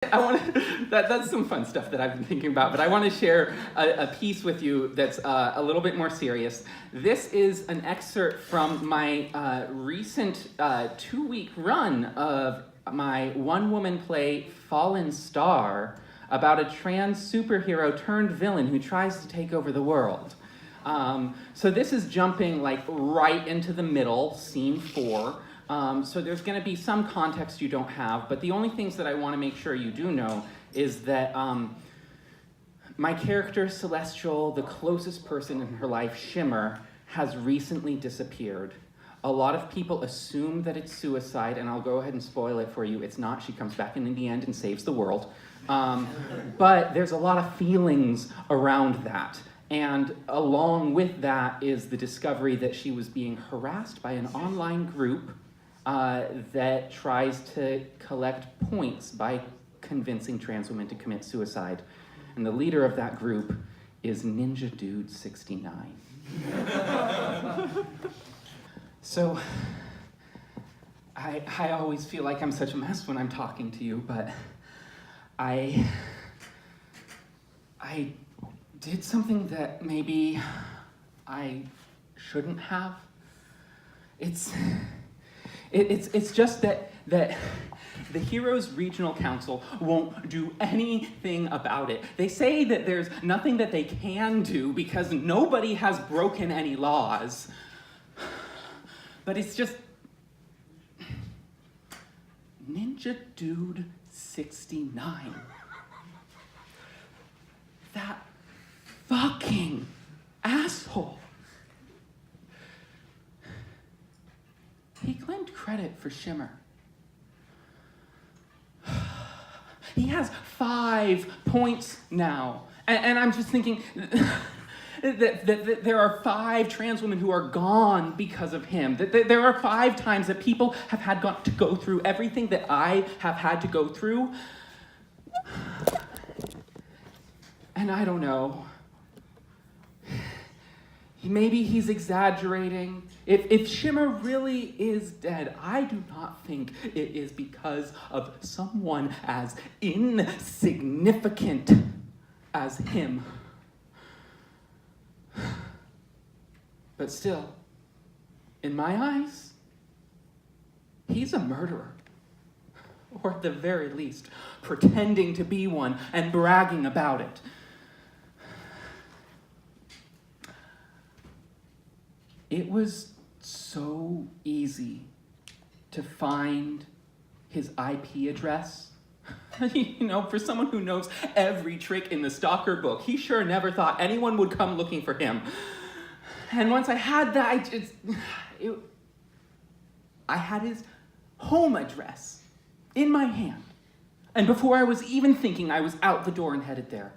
That's some fun stuff that I've been thinking about, but I want to share a piece with you that's a little bit more serious. This is an excerpt from my recent 2-week run of my one-woman play, Fallen Star, about a trans superhero turned villain who tries to take over the world. So this is jumping like right into the middle, scene 4. So there's going to be some context you don't have, but the only things that I want to make sure you do know is that my character, Celestial, the closest person in her life, Shimmer, has recently disappeared. A lot of people assume that it's suicide, and I'll go ahead and spoil it for you. It's not. She comes back in the end and saves the world. But there's a lot of feelings around that. And along with that is the discovery that she was being harassed by an online group that tries to collect points by convincing trans women to commit suicide. And the leader of that group is Ninja Dude 69. So, I always feel like I'm such a mess when I'm talking to you, but I did something that maybe I shouldn't have. It's just that the Heroes Regional Council won't do anything about it. They say that there's nothing that they can do because nobody has broken any laws. But it's just Ninja Dude 69. That fucking asshole. He claimed credit for Shimmer. He has 5 points now. And I'm just thinking that there are 5 trans women who are gone because of him. That there are 5 times that people have had to go through everything that I have had to go through. And I don't know. Maybe he's exaggerating. If Shimmer really is dead, I do not think it is because of someone as insignificant as him. But still, in my eyes, he's a murderer. Or at the very least, pretending to be one and bragging about it. It was so easy to find his IP address. You know, for someone who knows every trick in the stalker book, he sure never thought anyone would come looking for him. And once I had that, I had his home address in my hand. And before I was even thinking, I was out the door and headed there.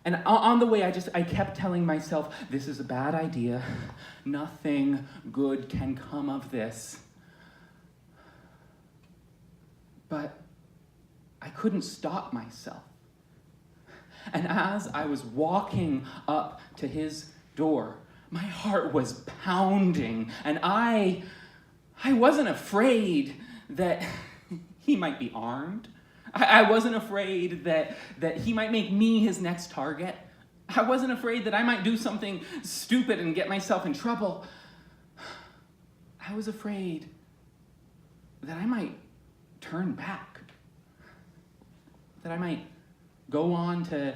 And on the way, I kept telling myself, this is a bad idea. Nothing good can come of this. But I couldn't stop myself. And as I was walking up to his door, my heart was pounding, and I wasn't afraid that he might be armed. I wasn't afraid that he might make me his next target. I wasn't afraid that I might do something stupid and get myself in trouble. I was afraid that I might turn back. That I might go on to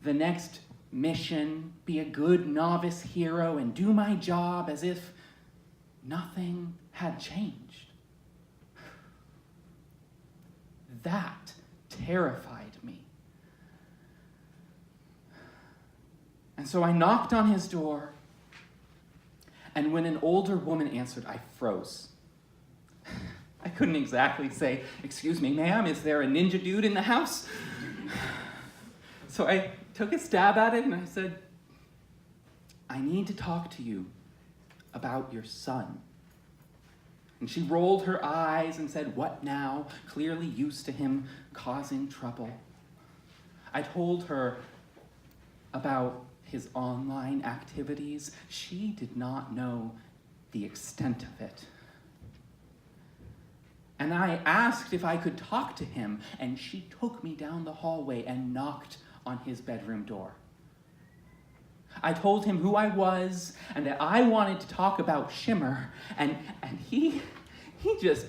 the next mission, be a good novice hero, and do my job as if nothing had changed. That terrified me. And so I knocked on his door, and when an older woman answered, I froze. I couldn't exactly say, "Excuse me, ma'am, is there a ninja dude in the house?" So I took a stab at it and I said, "I need to talk to you about your son." And she rolled her eyes and said, "What now?" Clearly used to him causing trouble. I told her about his online activities. She did not know the extent of it. And I asked if I could talk to him, and she took me down the hallway and knocked on his bedroom door. I told him who I was and that I wanted to talk about Shimmer, and he just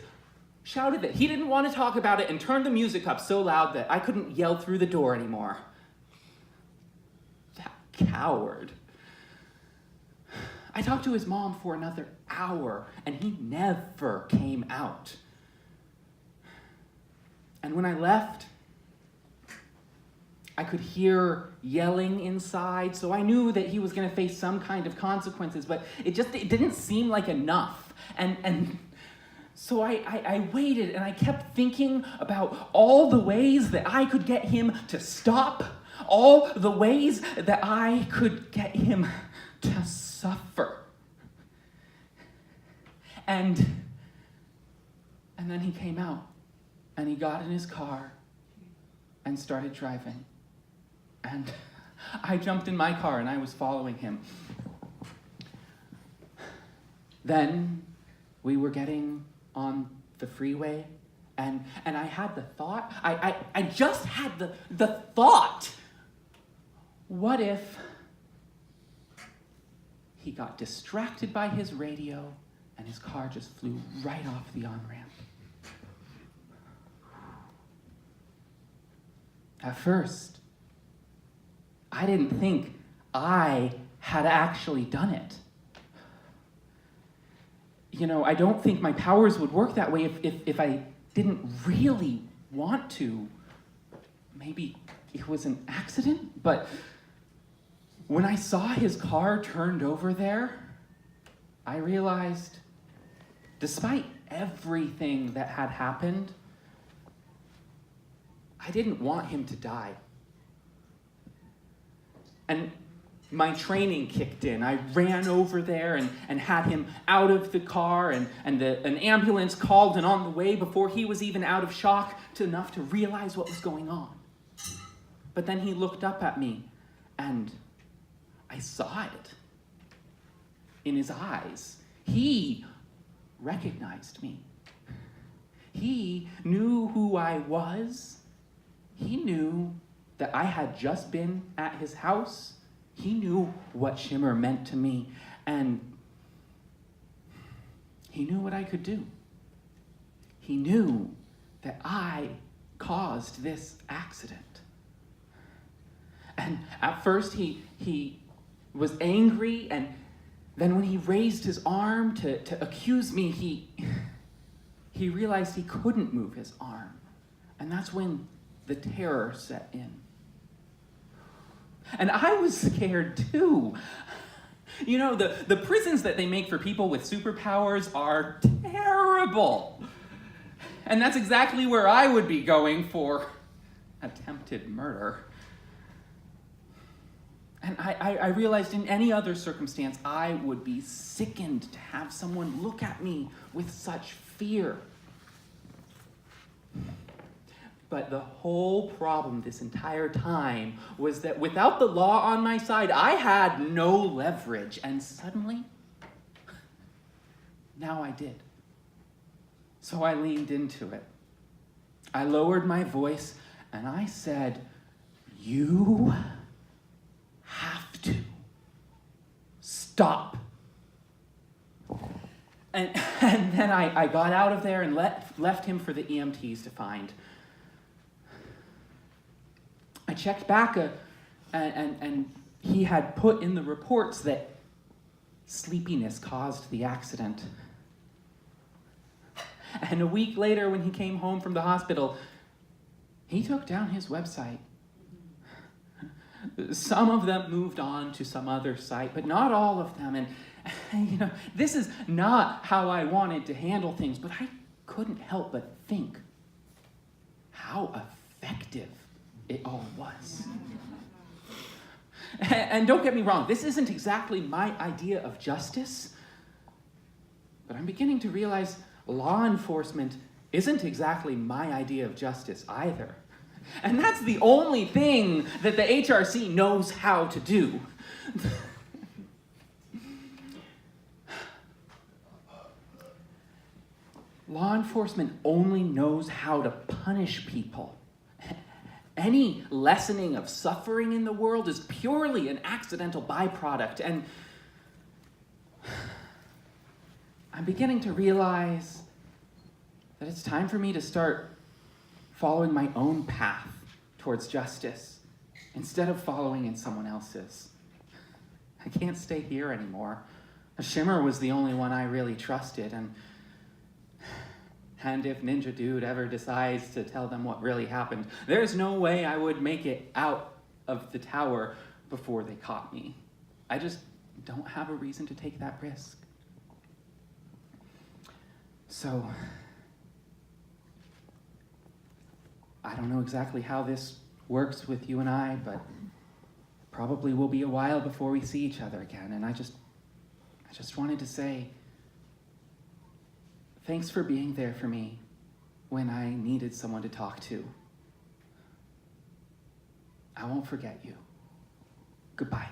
shouted that he didn't want to talk about it and turned the music up so loud that I couldn't yell through the door anymore. That coward. I talked to his mom for another hour, and he never came out. And when I left, I could hear yelling inside, so I knew that he was going to face some kind of consequences, but it didn't seem like enough. And so I waited, and I kept thinking about all the ways that I could get him to stop, all the ways that I could get him to suffer. And then he came out, and he got in his car and started driving. And I jumped in my car and I was following him. Then we were getting on the freeway, and I had the thought, I just had the thought, what if he got distracted by his radio and his car just flew right off the on-ramp? At first, I didn't think I had actually done it. You know, I don't think my powers would work that way if I didn't really want to. Maybe it was an accident, but when I saw his car turned over there, I realized, despite everything that had happened, I didn't want him to die. And my training kicked in. I ran over there and had him out of the car, and an ambulance called, and on the way, before he was even out of shock enough to realize what was going on. But then he looked up at me, and I saw it in his eyes. He recognized me. He knew who I was. He knew that I had just been at his house. He knew what Shimmer meant to me, and he knew what I could do. He knew that I caused this accident. And at first he was angry, and then when he raised his arm to accuse me, he realized he couldn't move his arm. And that's when the terror set in. And I was scared too. You know, the prisons that they make for people with superpowers are terrible. And that's exactly where I would be going for attempted murder. And I realized in any other circumstance, I would be sickened to have someone look at me with such fear. But the whole problem this entire time was that without the law on my side, I had no leverage. And suddenly, now I did. So I leaned into it. I lowered my voice and I said, "You have to stop." And then I got out of there and left him for the EMTs to find. I checked back, and he had put in the reports that sleepiness caused the accident. And a week later, when he came home from the hospital, he took down his website. Some of them moved on to some other site, but not all of them. And you know, this is not how I wanted to handle things, but I couldn't help but think how effective it all was. And don't get me wrong, this isn't exactly my idea of justice, but I'm beginning to realize law enforcement isn't exactly my idea of justice either. And that's the only thing that the HRC knows how to do. Law enforcement only knows how to punish people. Any lessening of suffering in the world is purely an accidental byproduct, and I'm beginning to realize that it's time for me to start following my own path towards justice instead of following in someone else's. I can't stay here anymore. Shimmer was the only one I really trusted, and if Ninja Dude ever decides to tell them what really happened, there's no way I would make it out of the tower before they caught me. I just don't have a reason to take that risk. So, I don't know exactly how this works with you and I, but probably will be a while before we see each other again, and I just wanted to say, thanks for being there for me when I needed someone to talk to. I won't forget you. Goodbye.